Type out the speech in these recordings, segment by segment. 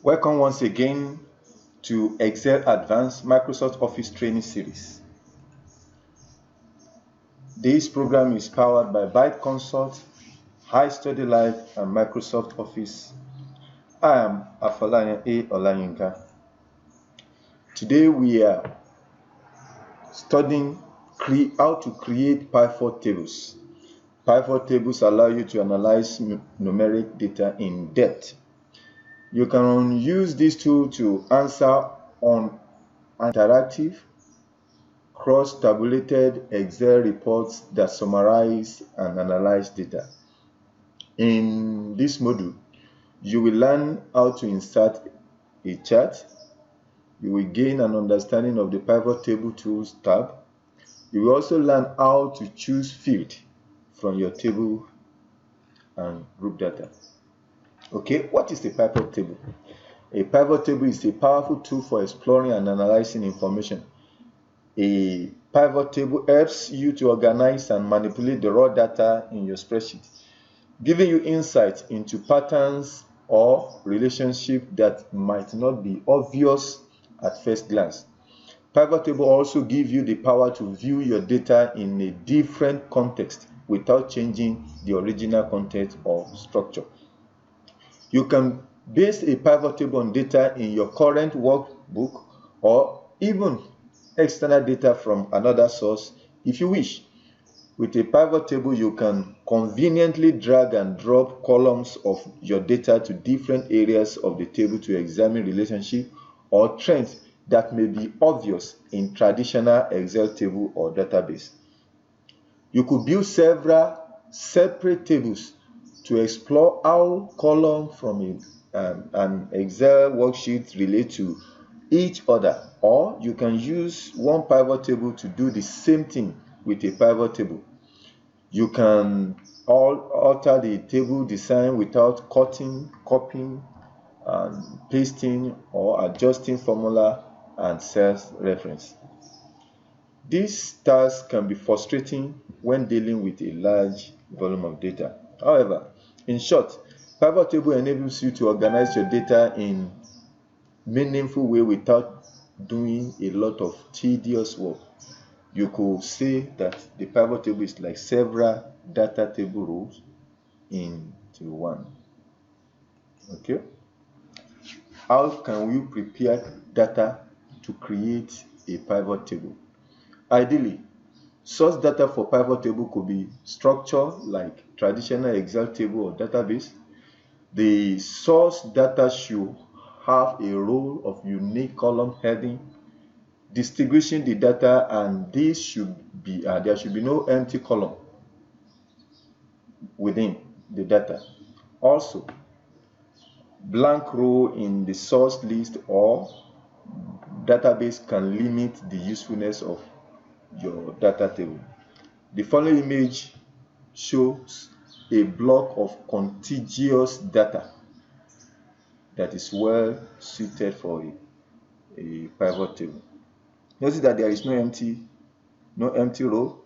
Welcome once again to Excel Advanced Microsoft Office Training Series. This program is powered by Byte Consult, High Study Live, and Microsoft Office. I am Afolayan A. Olayinka. Today we are studying how to create pivot tables. Pivot tables allow you to analyze numeric data in depth. You can use this tool to answer on interactive, cross-tabulated Excel reports that summarize and analyze data. In this module, you will learn how to insert a chart. You will gain an understanding of the Pivot Table Tools tab. You will also learn how to choose field from your table and group data. Okay, what is a pivot table? A pivot table is a powerful tool for exploring and analyzing information. A pivot table helps you to organize and manipulate the raw data in your spreadsheet, giving you insight into patterns or relationships that might not be obvious at first glance. Pivot table also give you the power to view your data in a different context without changing the original content or structure. You can base a pivot table on data in your current workbook or even external data from another source if you wish. With a pivot table, you can conveniently drag and drop columns of your data to different areas of the table to examine relationships or trends that may be obvious in traditional Excel table or database. You could build several separate tables to explore how columns from an Excel worksheet relate to each other, or you can use one pivot table to do the same thing with a pivot table. You can alter the table design without cutting, copying, and pasting, or adjusting formula and cells reference. This task can be frustrating when dealing with a large volume of data. However, in short, pivot table enables you to organize your data in meaningful way without doing a lot of tedious work. You could say that the pivot table is like several data table rows into one. Okay? How can you prepare data to create a pivot table? Ideally, source data for pivot table could be structured like traditional Excel table or database. The source data should have a row of unique column heading distinguishing the data, and this should be there should be no empty column within the data. Also, blank row in the source list or database can limit the usefulness of your data table. The following image shows a block of contiguous data that is well suited for a pivot table. Notice that there is no empty row,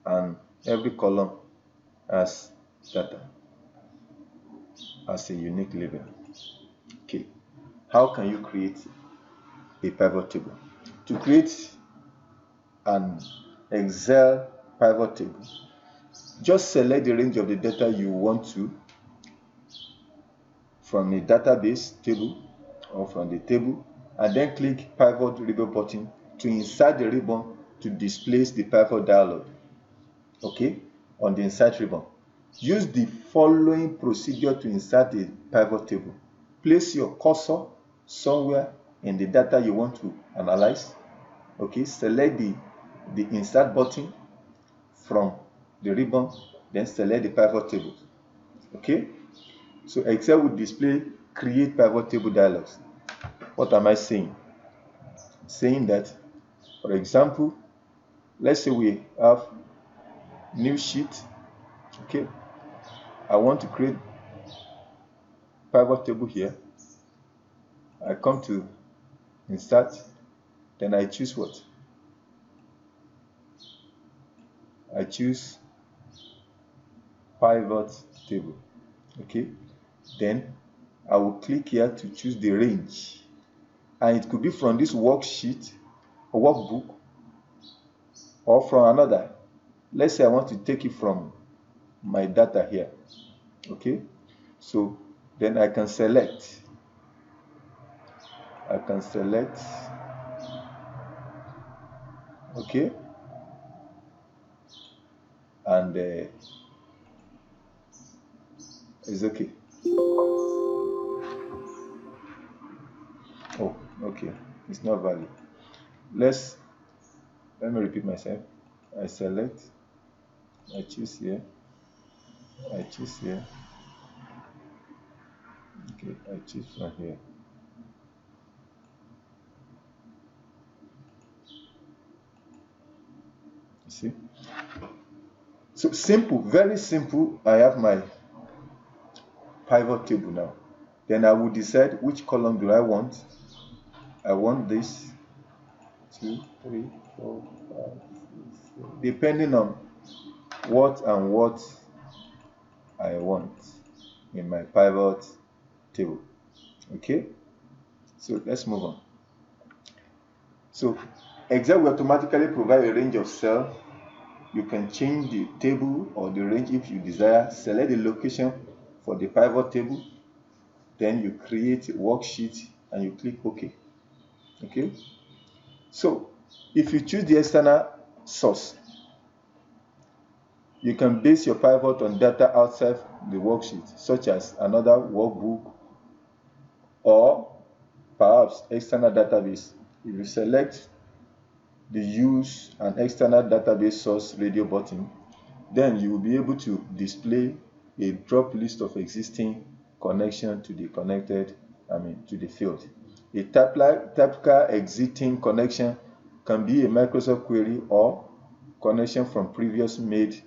and every column has data as a unique label. Okay, how can you create a pivot table? To create an Excel pivot table, just select the range of the data you want to from a database table or from the table, and then click pivot ribbon button to insert the ribbon to display the pivot dialog. Okay, on the insert ribbon, use the following procedure to insert a pivot table. Place your cursor somewhere in the data you want to analyze. Okay, select the insert button from the ribbon, then select the pivot table. Okay, so Excel will display create pivot table dialogs. What am I saying? Saying that, for example, let's say we have new sheet. Okay, I want to create pivot table here. I come to insert, then I choose what? I choose pivot table. Okay, then I will click here to choose the range, and it could be from this worksheet or workbook or from another. Let's say I want to take it from my data here. Okay, so then I can select. Okay, and it's okay. Oh, okay, it's not valid. Let me repeat myself. I select, I choose here, I choose here. Okay, I choose from here. You see? So simple, very simple. I have my pivot table now. Then I will decide which column do I want. I want this 2, 3, 4, 5, 6, 7, depending on what I want in my pivot table. Okay, so let's move on. So Excel will automatically provide a range of cells. You can change the table or the range if you desire. Select the location for the pivot table, then you create a worksheet and you click OK. Okay, so if you choose the external source, you can base your pivot on data outside the worksheet, such as another workbook or perhaps external database. If you select the use an external database source radio button, then you will be able to display a drop list of existing connection to the field. A typical existing connection can be a Microsoft query or connection from previous made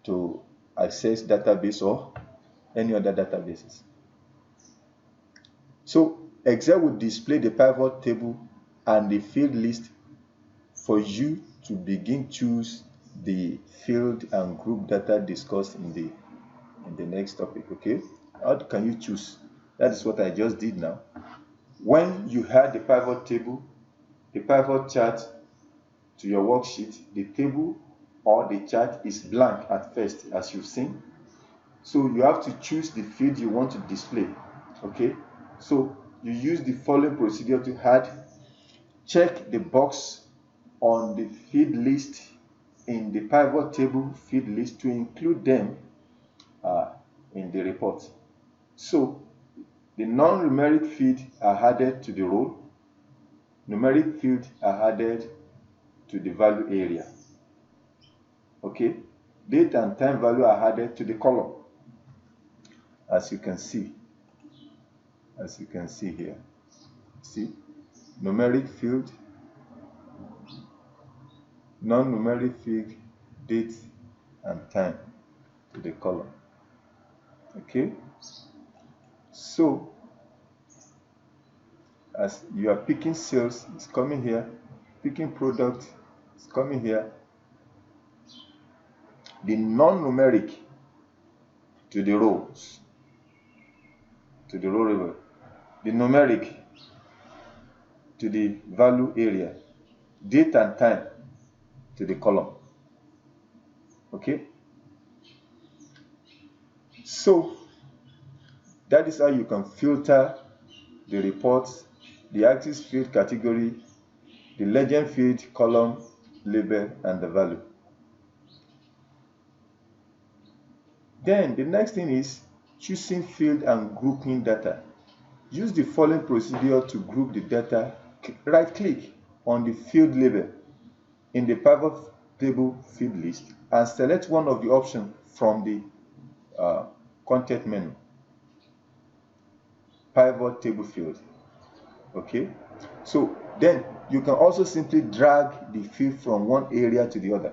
to access database or any other databases. So Excel will display the pivot table and the field list for you to begin choose the field and group data discussed in the next topic. Okay, how can you choose? That is what I just did now. When you add the pivot table, the pivot chart to your worksheet, the table or the chart is blank at first, as you've seen. So you have to choose the field you want to display. Okay, so you use the following procedure to add. Check the box on the field list in the pivot table field list to include them in the report. So the non-numeric fields are added to the row, numeric fields are added to the value area. Okay, date and time value are added to the column, as you can see here. See, numeric field, non-numeric field, date and time to the column. Okay, so as you are picking sales, it's coming here, picking product, it's coming here, the non-numeric to the rows, to the row level, the numeric to the value area, date and time to the column. Okay, so that is how you can filter the reports, the axis field category, the legend field, column, label, and the value. Then the next thing is choosing field and grouping data. Use the following procedure to group the data. Right click on the field label in the pivot table field list and select one of the options from the content menu. Pivot table field. Okay, so then you can also simply drag the field from one area to the other.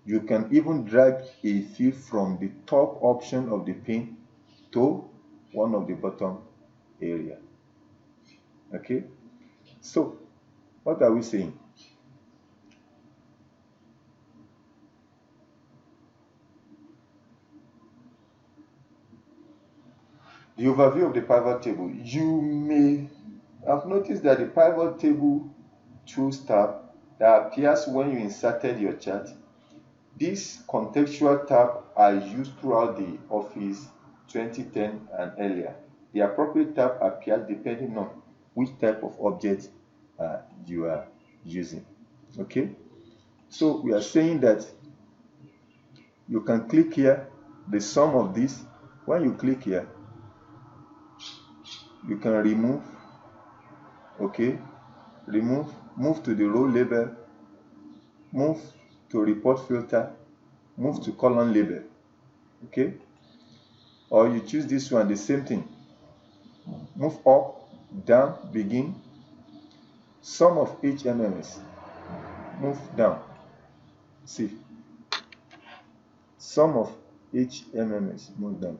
You can even drag a field from the top option of the pane to one of the bottom area. Okay, so what are we saying? The overview of the pivot table. You may have noticed that the pivot table tools tab that appears when you inserted your chart. These contextual tabs are used throughout the Office 2010 and earlier. The appropriate tab appears depending on which type of object you are using. Okay, so we are saying that you can click here, the sum of this. When you click here, you can remove, okay, move to the row label, move to report filter, move to column label, okay, or you choose this one, the same thing, move up, down, begin, sum of HMMS, move down, see, sum of HMMS, move down,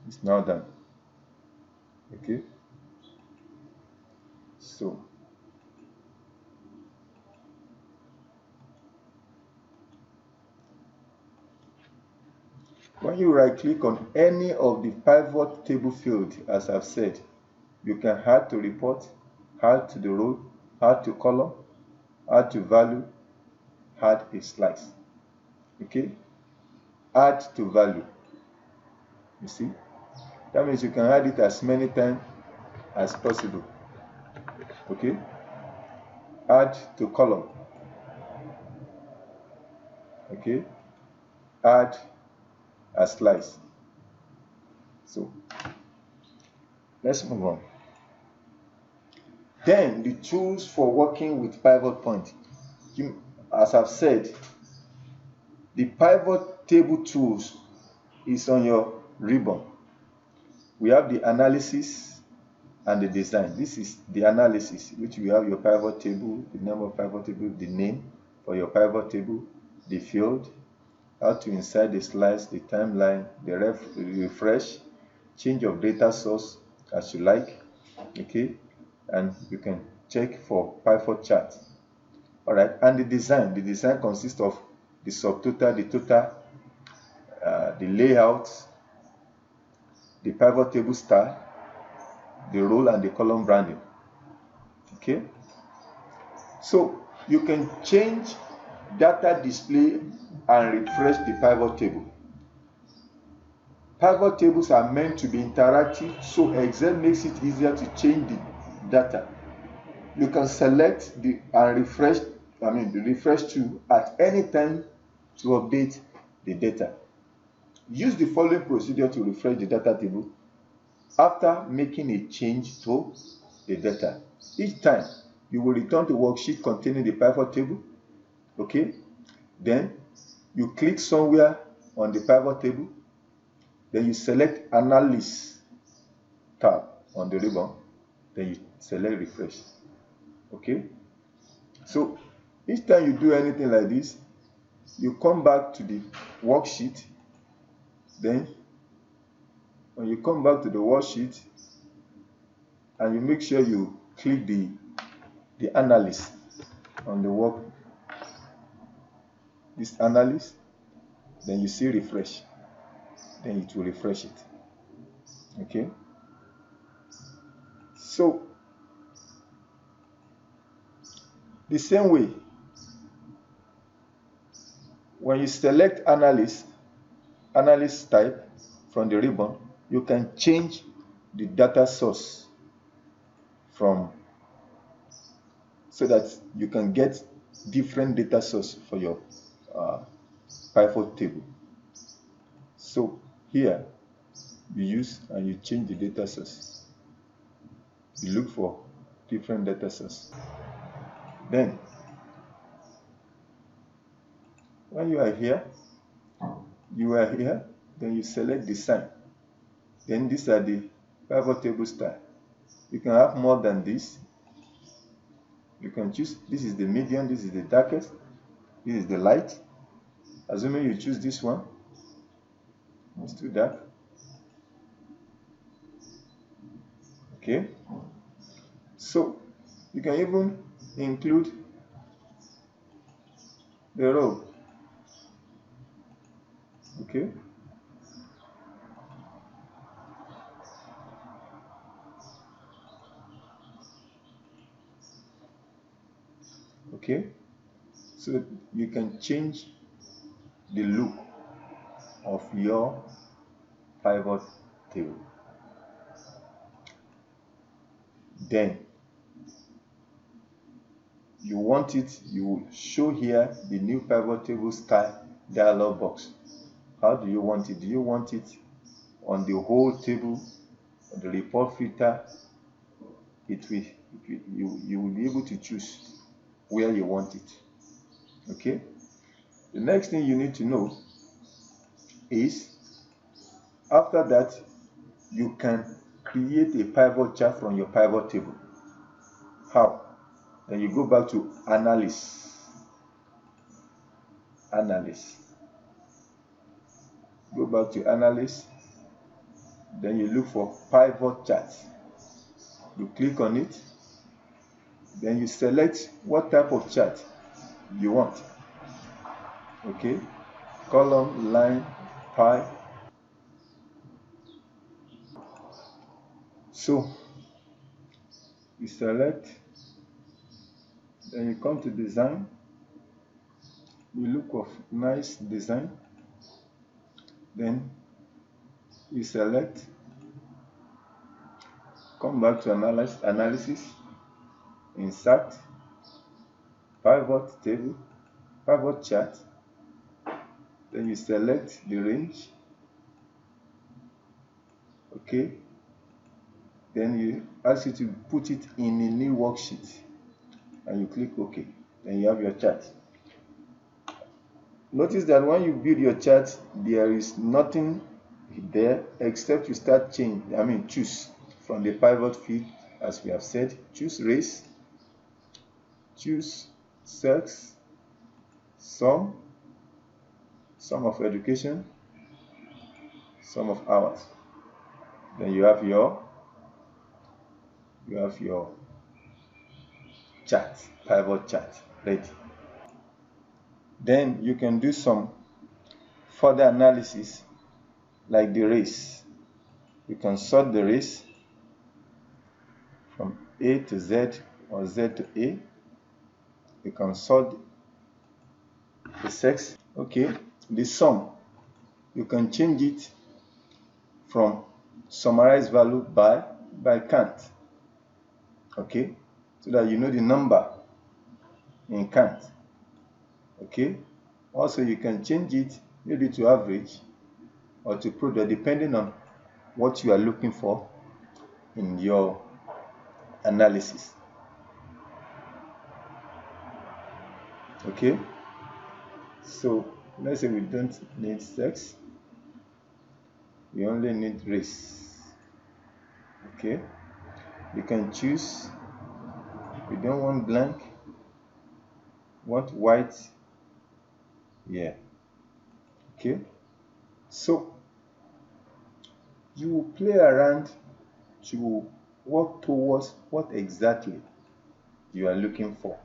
it's now done. Okay, so when you right click on any of the pivot table field, as I've said, you can add to report, add to the row, add to column, add to value, add a slice. Okay, add to value. You see, that means you can add it as many times as possible. Okay, add to column. Okay, add a slice. So let's move on. Then the tools for working with pivot point. As I've said, the pivot table tools is on your ribbon. We have the analysis and the design. This is the analysis, which we have your pivot table, the name of pivot table, the name for your pivot table, the field, how to insert the slice, the timeline, the refresh, change of data source as you like. Okay, and you can check for pivot chart. All right, and the design consists of the subtotal, the total, the layout, the pivot table style, the row and the column branding. Okay, so you can change data display and refresh the pivot table. Pivot tables are meant to be interactive, so Excel makes it easier to change the data. You can select the refresh tool at any time to update the data. Use the following procedure to refresh the data table after making a change to the data. Each time you will return to worksheet containing the pivot table. Okay, then you click somewhere on the pivot table, then you select Analysis tab on the ribbon, then you select Refresh. Okay, so each time you do anything like this, you come back to the worksheet. Then when you come back to the worksheet, and you make sure you click the analysis on the this analysis, then you see refresh, then it will refresh it. Okay, so the same way, when you select analyst type from the ribbon, you can change the data source so that you can get different data source for your pivot table. So here you use and you change the data source. You look for different data source. Then when you are here, then you select design. Then these are the pivot table style. You can have more than this. You can choose, this is the medium, this is the darkest, this is the light. Assuming you choose this one, it's too dark. Okay, so you can even include the row. Okay. Okay. So you can change the look of your pivot table. Then you want it, you show here the new pivot table style dialog box. How do you want it? Do you want it on the whole table, on the report filter? You will be able to choose where you want it. Okay. The next thing you need to know is, after that, you can create a pivot chart from your pivot table. How? Then you go back to analysis. Go back to analysis. Then you look for pivot chart. You click on it. Then you select what type of chart you want. Okay, column, line, pie. So you select, then you come to design. You look for nice design. Then you select, come back to analysis, insert, pivot table, pivot chart. Then you select the range. Okay. Then you ask you to put it in a new worksheet, and you click OK. Then you have your chart. Notice that when you build your chart, there is nothing there except you start choose from the pivot field, as we have said. Choose race, choose sex, sum of education, sum of hours. Then you have your chart, pivot chart ready. Then you can do some further analysis, like the race. You can sort the race from A to Z or Z to A. You can sort the sex. Okay. The sum, you can change it from summarized value by count. Okay, so that you know the number in count. Okay. Also, you can change it maybe to average or to product, depending on what you are looking for in your analysis. Okay. So let's say we don't need sex, we only need race. Okay. You can choose, we don't want blank, want white. Yeah. Okay. So you will play around to work towards what exactly you are looking for.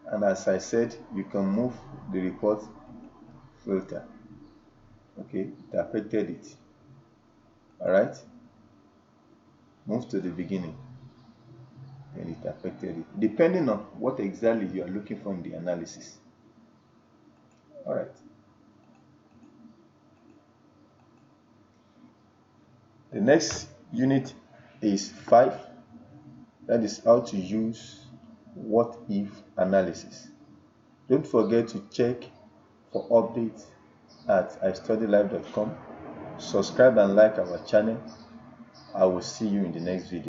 And as I said, you can move the report filter. Okay, it affected it. Alright, move to the beginning, and it affected it, depending on what exactly you are looking for in the analysis. Alright, the next unit is 5. That is how to use what if analysis. Don't forget to check for updates at istudylive.com. Subscribe and like our channel. I will see you in the next video.